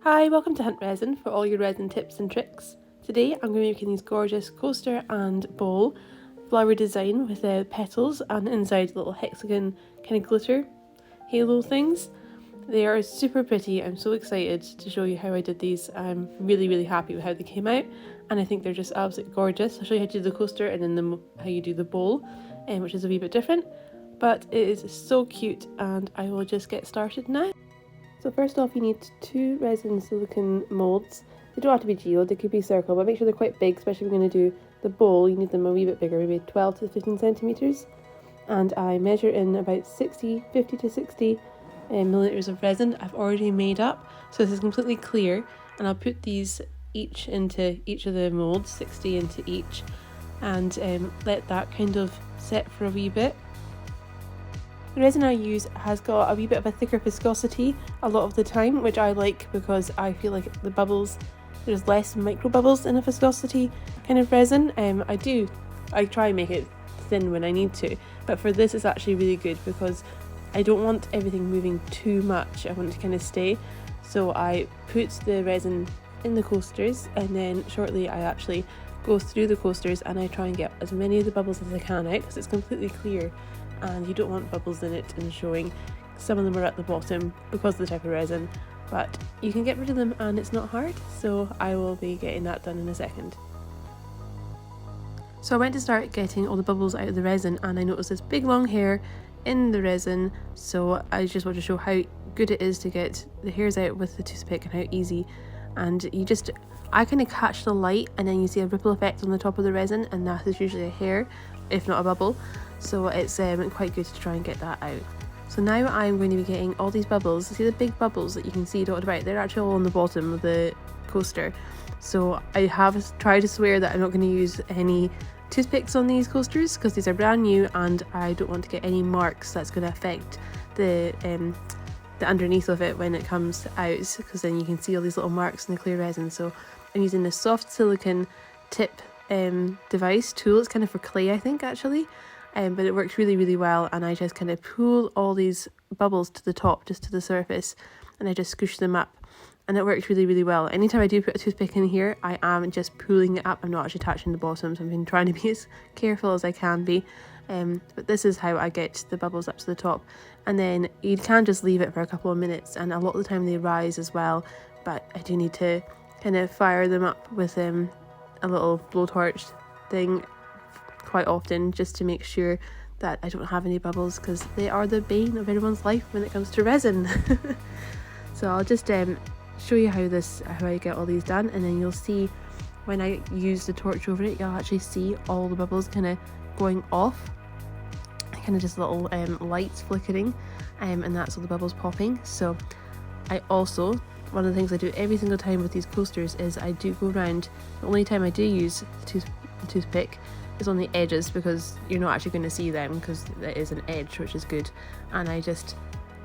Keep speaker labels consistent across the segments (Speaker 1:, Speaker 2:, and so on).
Speaker 1: Hi, welcome to Hunt Resin for all your resin tips and tricks. Today I'm going to be making these gorgeous coaster and bowl flower design with petals and inside little hexagon kind of glitter halo things. They are super pretty. I'm so excited to show you how I did these. I'm really happy with how they came out and I think they're just absolutely gorgeous. I'll show you how to do the coaster and then how you do the bowl, which is a wee bit different, but it is so cute and I will just get started now. So first off, you need 2 resin silicone moulds. They don't have to be geode, they could be circle, but make sure they're quite big, especially if you're going to do the bowl. You need them a wee bit bigger, maybe 12 to 15 centimetres. And I measure in about 50 to 60 milliliters of resin I've already made up. So this is completely clear, and I'll put these each into each of the moulds, 60 into each, and let that kind of set for a wee bit. The resin I use has got a wee bit of a thicker viscosity a lot of the time, which I like because I feel like the bubbles, there's less micro bubbles in a viscosity kind of resin. I try and make it thin when I need to, but for this it's actually really good because I don't want everything moving too much. I want it to kind of stay. So I put the resin in the coasters and then shortly I actually go through the coasters and I try and get as many of the bubbles as I can out because it's completely clear. And you don't want bubbles in it and showing. Some of them are at the bottom because of the type of resin, but you can get rid of them and it's not hard, so I will be getting that done in a second. So I went to start getting all the bubbles out of the resin and I noticed this big long hair in the resin, so I just want to show how good it is to get the hairs out with the toothpick and how easy. And I kind of catch the light and then you see a ripple effect on the top of the resin, and that is usually a hair, if not a bubble. So it's quite good to try and get that out. So now I'm going to be getting all these bubbles. See the big bubbles that you can see dotted about? They're actually all on the bottom of the coaster. So I have tried to swear that I'm not going to use any toothpicks on these coasters because these are brand new and I don't want to get any marks that's going to affect the underneath of it when it comes out, because then you can see all these little marks in the clear resin. So I'm using this soft silicone tip device tool. It's kind of for clay, I think, actually. But it works really well, and I just kind of pull all these bubbles to the top, just to the surface, and I just squish them up, and it works really well. Anytime I do put a toothpick in here, I am just pulling it up. I'm not actually touching the bottom, so I've been trying to be as careful as I can be. But this is how I get the bubbles up to the top, and then you can just leave it for a couple of minutes, and a lot of the time they rise as well, but I do need to kind of fire them up with a little blowtorch thing quite often, just to make sure that I don't have any bubbles, because they are the bane of everyone's life when it comes to resin. So I'll just show you how I get all these done, and then you'll see when I use the torch over it, you'll actually see all the bubbles kind of going off, kind of just little lights flickering, and that's all the bubbles popping. So I also, one of the things I do every single time with these coasters is I do go around. The only time I do use the toothpick is on the edges, because you're not actually going to see them because there is an edge, which is good. And I just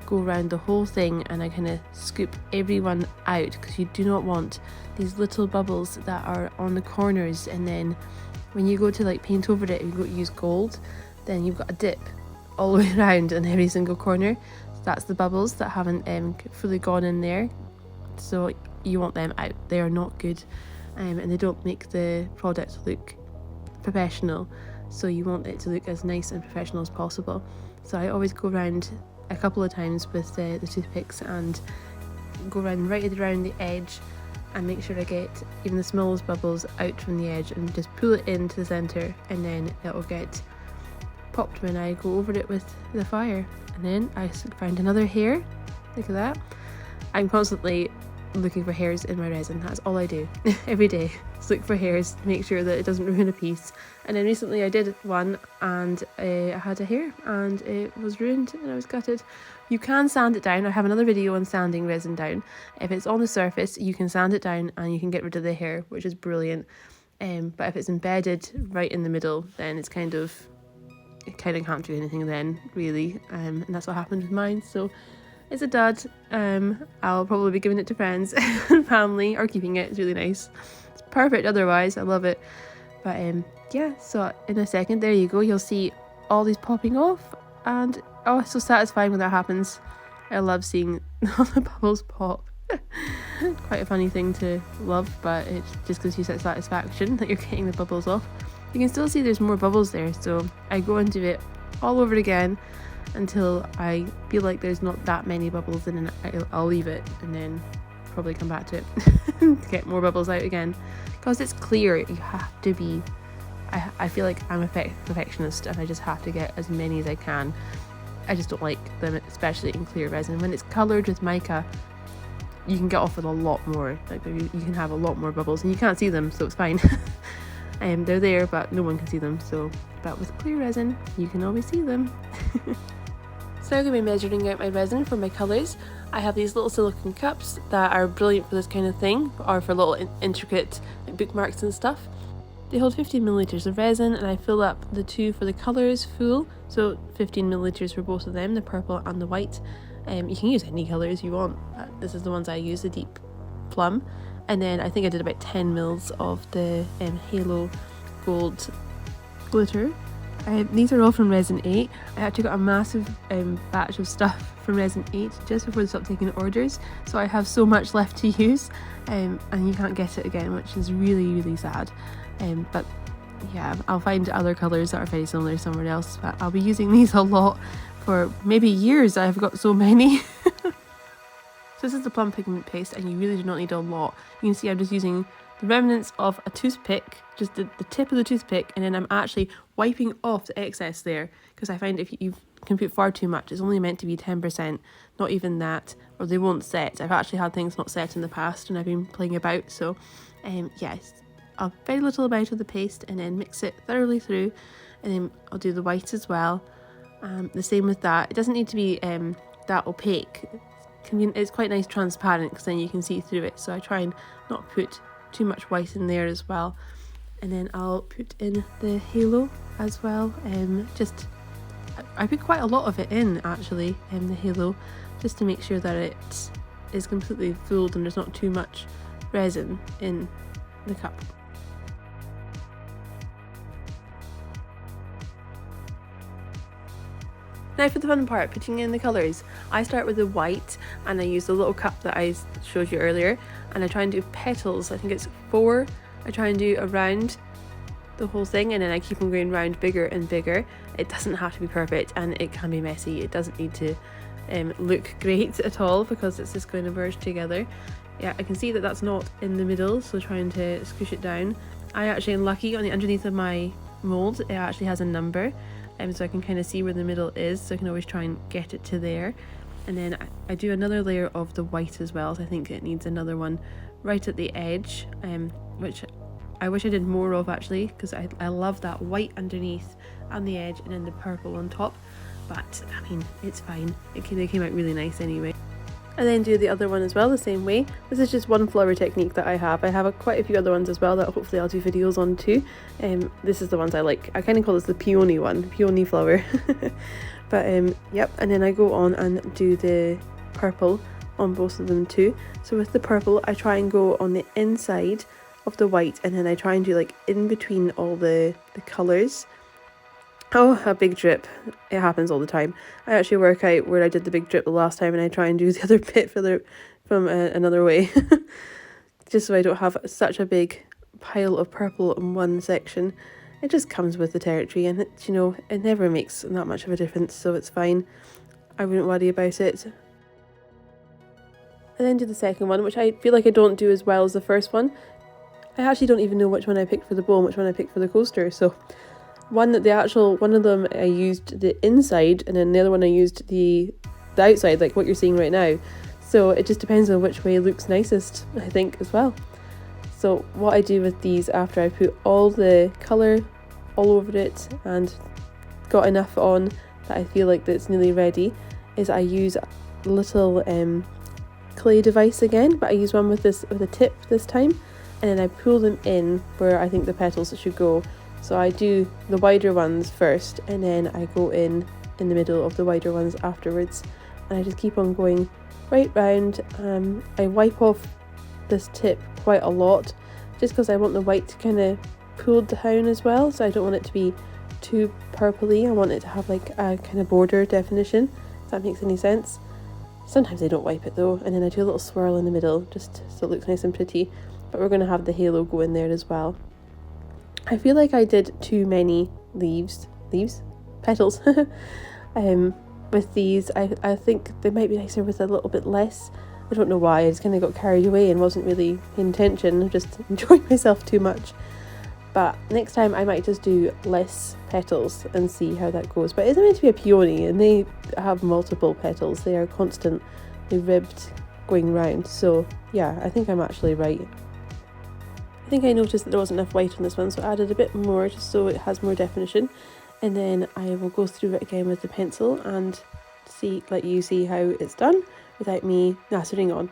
Speaker 1: go around the whole thing and I kind of scoop everyone out, because you do not want these little bubbles that are on the corners, and then when you go to like paint over it, you go to use gold, then you've got a dip all the way around in every single corner. So that's the bubbles that haven't fully gone in there, so you want them out. They are not good, and they don't make the product look professional, so you want it to look as nice and professional as possible. So I always go around a couple of times with the toothpicks and go around right around the edge and make sure I get even the smallest bubbles out from the edge, and just pull it into the center, and then it'll get popped when I go over it with the fire. And then I find another hair. Look at that. I'm constantly looking for hairs in my resin. That's all I do every day, is look for hairs to make sure that it doesn't ruin a piece. And then recently I did one and I had a hair and it was ruined and I was gutted. You can sand it down. I have another video on sanding resin down. If it's on the surface, you can sand it down and you can get rid of the hair, which is brilliant. But if it's embedded right in the middle, then it kind of can't do anything then, really. And that's what happened with mine. So it's a dud. I'll probably be giving it to friends and family, or keeping it. It's really nice. It's perfect otherwise. I love it. But yeah, so in a second, there you go. You'll see all these popping off, and oh, it's so satisfying when that happens. I love seeing all the bubbles pop. quite a funny thing to love, but it just gives you such satisfaction that you're getting the bubbles off. You can still see there's more bubbles there, so I go and do it all over again until I feel like there's not that many bubbles in, and I'll leave it and then probably come back to it to get more bubbles out again. Because it's clear, you have to be, I feel like I'm a perfectionist and I just have to get as many as I can. I just don't like them, especially in clear resin. When it's coloured with mica, you can get off with a lot more, like you can have a lot more bubbles and you can't see them, so it's fine. They're there, but no one can see them. But with clear resin, you can always see them. So I'm going to be measuring out my resin for my colours. I have these little silicone cups that are brilliant for this kind of thing, or for little intricate like bookmarks and stuff. They hold 15 millilitres of resin, and I fill up the two for the colours full, so 15 millilitres for both of them, the purple and the white. You can use any colours you want. This is the ones I use, the deep plum. And then I think I did about 10 mils of the Halo Gold glitter. These are all from Resin 8. I actually got a massive batch of stuff from Resin 8 just before they stopped taking orders, so I have so much left to use, and you can't get it again, which is really, really sad. But yeah, I'll find other colours that are very similar somewhere else, but I'll be using these a lot for maybe years. I've got so many. So this is the plum pigment paste, and you really do not need a lot. You can see I'm just using the remnants of a toothpick, just the tip of the toothpick, and then I'm actually wiping off the excess there, because I find if you can put far too much, it's only meant to be 10%, not even that, or they won't set. I've actually had things not set in the past and I've been playing about, so yes, a very little amount of the paste and then mix it thoroughly through, and then I'll do the white as well. The same with that. It doesn't need to be that opaque. It's quite nice transparent, because then you can see through it, so I try and not put too much white in there as well. And then I'll put in the halo as well. I put quite a lot of it in actually, the halo, just to make sure that it is completely filled and there's not too much resin in the cup. Now for the fun part, putting in the colours. I start with the white, and I use the little cup that I showed you earlier, and I try and do petals. I think it's 4. I try and do around the whole thing, and then I keep on going round bigger and bigger. It doesn't have to be perfect, and it can be messy. It doesn't need to look great at all, because it's just going to merge together. Yeah, I can see that that's not in the middle, so trying to squish it down. I actually am lucky, on the underneath of my mould it actually has a number, so I can kind of see where the middle is, so I can always try and get it to there. And then I do another layer of the white as well, so I think it needs another one right at the edge, which I wish I did more of actually, because I love that white underneath and the edge, and then the purple on top. But I mean, it's fine, they came out really nice anyway. And then do the other one as well the same way. This is just one flower technique that I have. I have quite a few other ones as well that hopefully I'll do videos on too. This is the ones I like. I kind of call this the peony one, peony flower. But yep, and then I go on and do the purple on both of them too. So with the purple, I try and go on the inside of the white, and then I try and do like in between all the colours. Oh, a big drip. It happens all the time. I actually work out where I did the big drip the last time, and I try and do the other bit from another way. Just so I don't have such a big pile of purple in one section. It just comes with the territory, and it, you know, it never makes that much of a difference, so it's fine. I wouldn't worry about it. And then do the second one, which I feel like I don't do as well as the first one. I actually don't even know which one I picked for the bowl and which one I picked for the coaster, so one of them I used the inside, and then the other one I used the outside, like what you're seeing right now. So it just depends on which way looks nicest, I think, as well. So what I do with these after I put all the colour all over it and got enough on that I feel like it's nearly ready, is I use a little clay device again, but I use one with a tip this time, and then I pull them in where I think the petals should go. So I do the wider ones first, and then I go in the middle of the wider ones afterwards, and I just keep on going right round. I wipe off this tip quite a lot, just because I want the white to kind of pull down as well, so I don't want it to be too purpley. I want it to have like a kind of border definition, if that makes any sense. Sometimes I don't wipe it though, and then I do a little swirl in the middle just so it looks nice and pretty. But we're going to have the halo go in there as well. I feel like I did too many petals. With these, I think they might be nicer with a little bit less. I don't know why, I just kind of got carried away and wasn't really paying attention. I just enjoyed myself too much. But next time I might just do less petals and see how that goes. But it's meant to be a peony and they have multiple petals. They are constantly ribbed going round. So yeah, I think I'm actually right. I think I noticed that there wasn't enough white on this one, so I added a bit more just so it has more definition. And then I will go through it again with the pencil and let you see how it's done without me nattering on.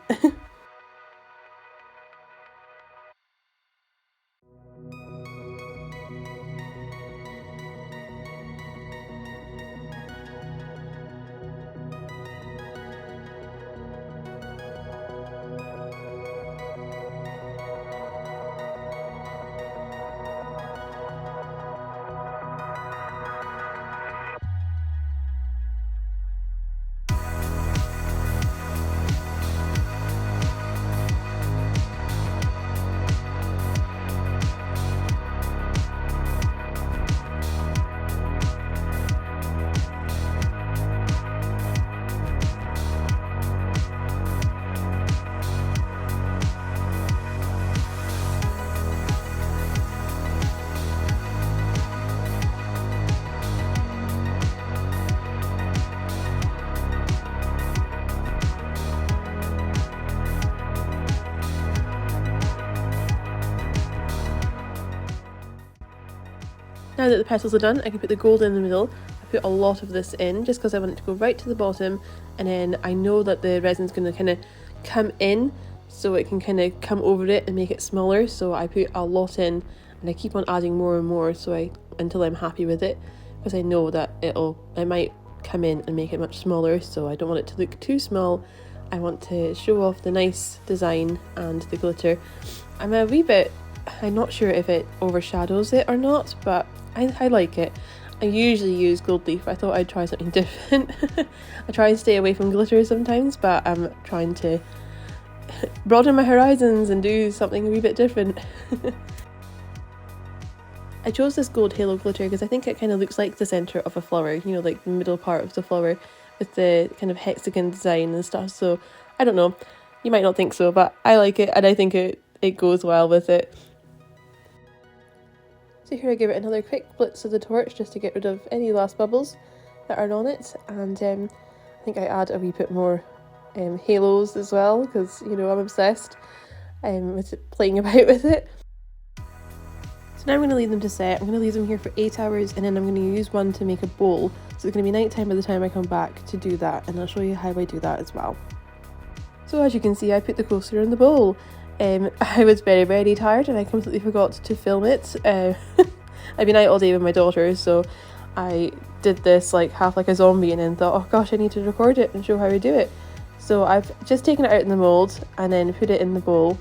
Speaker 1: Now that the petals are done, I can put the gold in the middle. I put a lot of this in just because I want it to go right to the bottom, and then I know that the resin's going to kind of come in, so it can kind of come over it and make it smaller. So I put a lot in, and I keep on adding more and more until I'm happy with it, because I know that it might come in and make it much smaller. So I don't want it to look too small. I want to show off the nice design and the glitter. I'm not sure if it overshadows it or not, but I like it. I usually use gold leaf. I thought I'd try something different. I try and stay away from glitter sometimes, but I'm trying to broaden my horizons and do something a wee bit different. I chose this gold halo glitter because I think it kind of looks like the centre of a flower, you know, like the middle part of the flower with the kind of hexagon design and stuff. So I don't know, you might not think so, but I like it and I think it goes well with it. So here I give it another quick blitz of the torch just to get rid of any last bubbles that are on it, and I think I add a wee bit more halos as well, because you know I'm obsessed with playing about with it. So now I'm going to leave them to set. I'm going to leave them here for 8 hours, and then I'm going to use one to make a bowl. So it's going to be night time by the time I come back to do that, and I'll show you how I do that as well. So as you can see, I put the coaster in the bowl. I was very, very tired and I completely forgot to film it. I've been out all day with my daughter, so I did this half like a zombie and then thought, oh gosh, I need to record it and show how I do it. So I've just taken it out in the mould and then put it in the bowl,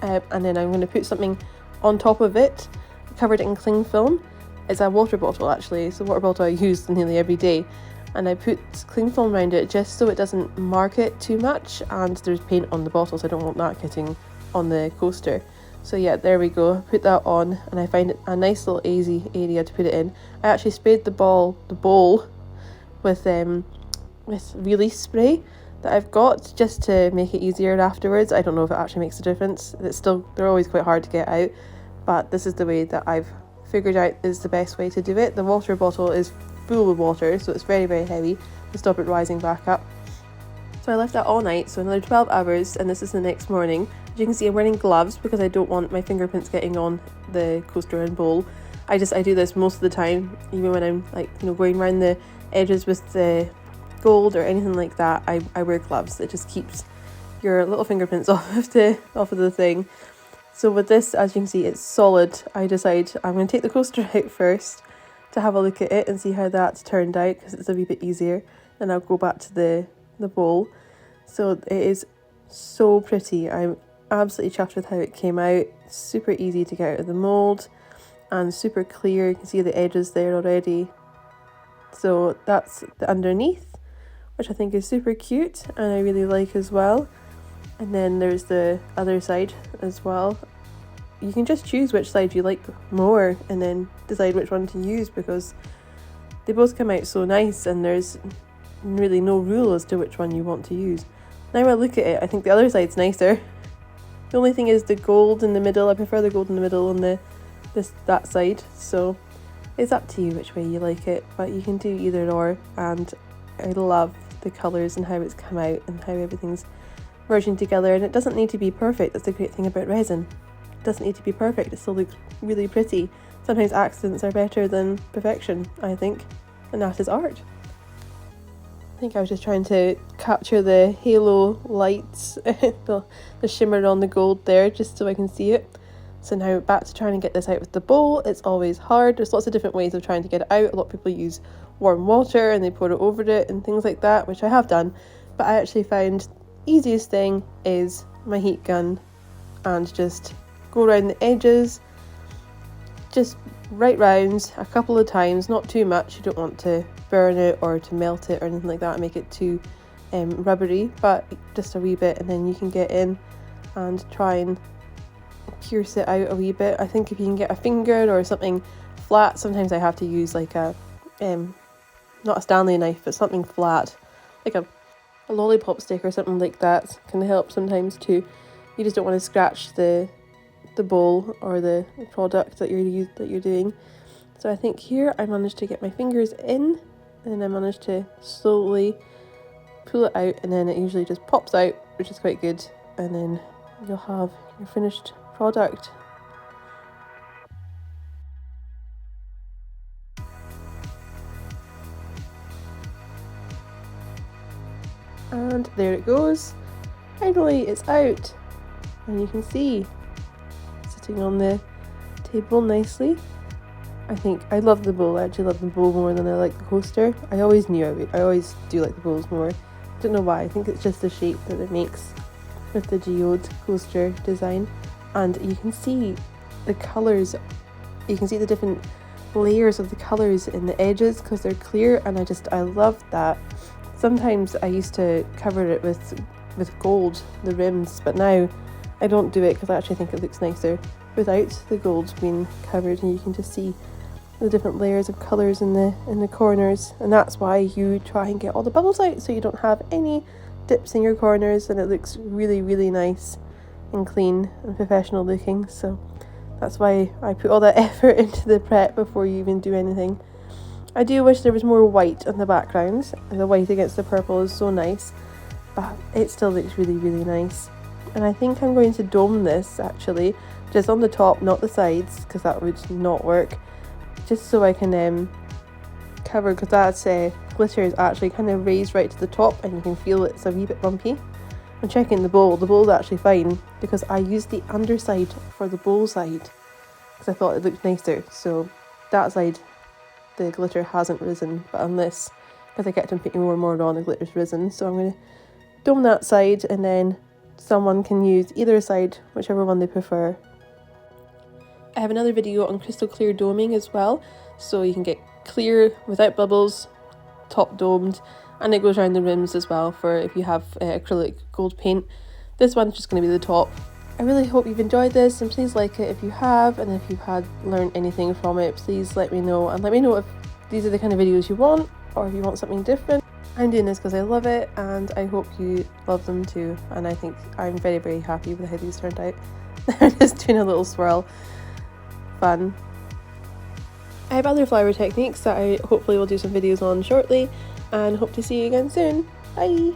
Speaker 1: and then I'm going to put something on top of it, covered it in cling film. It's a water bottle actually, it's a water bottle I use nearly every day. And I put cling film around it just so it doesn't mark it too much, and there's paint on the bottle so I don't want that getting on the coaster. So yeah, there we go, put that on, and I find it a nice little easy area to put it in. I actually sprayed the bowl with release spray that I've got just to make it easier afterwards. I don't know if it actually makes a difference. They're always quite hard to get out, but this is the way that I've figured out is the best way to do it. The water bottle is full of water, so it's very, very heavy to stop it rising back up. So I left that all night, so another 12 hours, and this is the next morning. As you can see, I'm wearing gloves because I don't want my fingerprints getting on the coaster and bowl. I do this most of the time, even when I'm going around the edges with the gold or anything like that. I wear gloves. It just keeps your little fingerprints off of the thing. So with this, as you can see, it's solid. I decide I'm going to take the coaster out first to have a look at it and see how that's turned out, because it's a wee bit easier. Then I'll go back to the bowl. So it is so pretty. I'm absolutely chuffed with how it came out. Super easy to get out of the mould and super clear. You can see the edges there already. So that's the underneath, which I think is super cute and I really like as well. And then there's the other side as well. You can just choose which side you like more and then decide which one to use, because they both come out so nice and there's really no rule as to which one you want to use. Now I look at it, I think the other side's nicer. The only thing is the gold in the middle. I prefer the gold in the middle on that side, so it's up to you which way you like it, but you can do either or. And I love the colours and how it's come out and how everything's merging together, and it doesn't need to be perfect. That's the great thing about resin. It doesn't need to be perfect, it still looks really pretty. Sometimes accidents are better than perfection, I think, and that is art. I think I was just trying to capture the halo lights, the shimmer on the gold there, just so I can see it. So now back to trying to get this out with the bowl. It's always hard. There's lots of different ways of trying to get it out. A lot of people use warm water and they pour it over it and things like that, which I have done. But I actually found the easiest thing is my heat gun, and just go around the edges, just right round a couple of times, not too much. You don't want to burn it or to melt it or anything like that and make it too rubbery, but just a wee bit, and then you can get in and try and pierce it out a wee bit. I think if you can get a finger or something flat, sometimes I have to use like a not a Stanley knife, but something flat, like a lollipop stick or something like that can help sometimes too. You just don't want to scratch the bowl or the product that you're doing. So I think here I managed to get my fingers in, and I managed to slowly pull it out, and then it usually just pops out, which is quite good, and then you'll have your finished product. And there it goes. Finally, it's out, and you can see sitting on the table nicely. I think I love the bowl. I actually love the bowl more than I like the coaster. I always knew I would. I always do like the bowls more. I don't know why. I think it's just the shape that it makes with the Geode coaster design. And you can see the colours. You can see the different layers of the colours in the edges because they're clear, and I love that. Sometimes I used to cover it with gold, the rims, but now I don't do it because I actually think it looks nicer without the gold being covered, and you can just see the different layers of colours in the corners, and that's why you try and get all the bubbles out so you don't have any dips in your corners, and it looks really, really nice and clean and professional looking. So that's why I put all that effort into the prep before you even do anything. I do wish there was more white on the background, and the white against the purple is so nice, but it still looks really, really nice. And I think I'm going to dome this actually, just on the top, not the sides, because that would not work, just so I can cover, because that glitter is actually kind of raised right to the top and you can feel it's a wee bit bumpy. I'm checking the bowl's actually fine because I used the underside for the bowl side because I thought it looked nicer. So that side the glitter hasn't risen, but on this, because I kept on putting more and more on, the glitter's risen. So I'm going to dome that side, and then someone can use either side, whichever one they prefer. I have another video on crystal clear doming as well, so you can get clear without bubbles, top domed, and it goes around the rims as well for if you have acrylic gold paint. This one's just going to be the top. I really hope you've enjoyed this, and please like it if you have, and if you've learned anything from it, please let me know, and let me know if these are the kind of videos you want, or if you want something different. I'm doing this because I love it, and I hope you love them too, and I think I'm very, very happy with how these turned out. I'm just doing a little swirl. Fun. I have other flower techniques that I hopefully will do some videos on shortly, and hope to see you again soon. Bye!